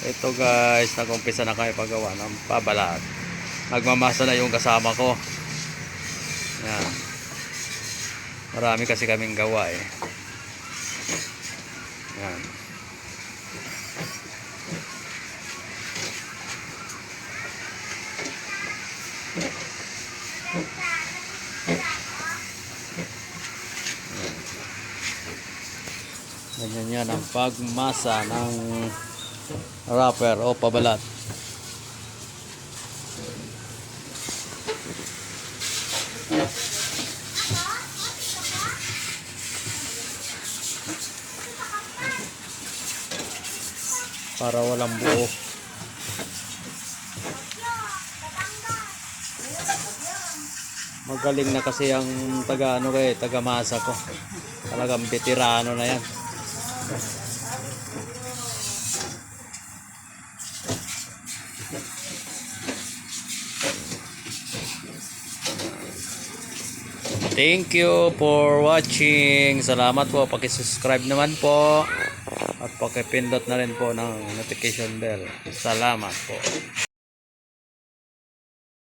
Ito guys, nag-umpisa na kami paggawa ng pabalat. Nagmamasa na yung kasama ko. Yan. Marami kasi kaming gawa eh. Yan. Ganyan yan ang pagmasa ng wrapper o pabalat. Para walang buo. Magaling na kasi ang taga masa ko. Talagang veterano na yan. Thank you for watching. Salamat po. Paki-subscribe naman po. At paki-pindot na rin po ng notification bell. Salamat po.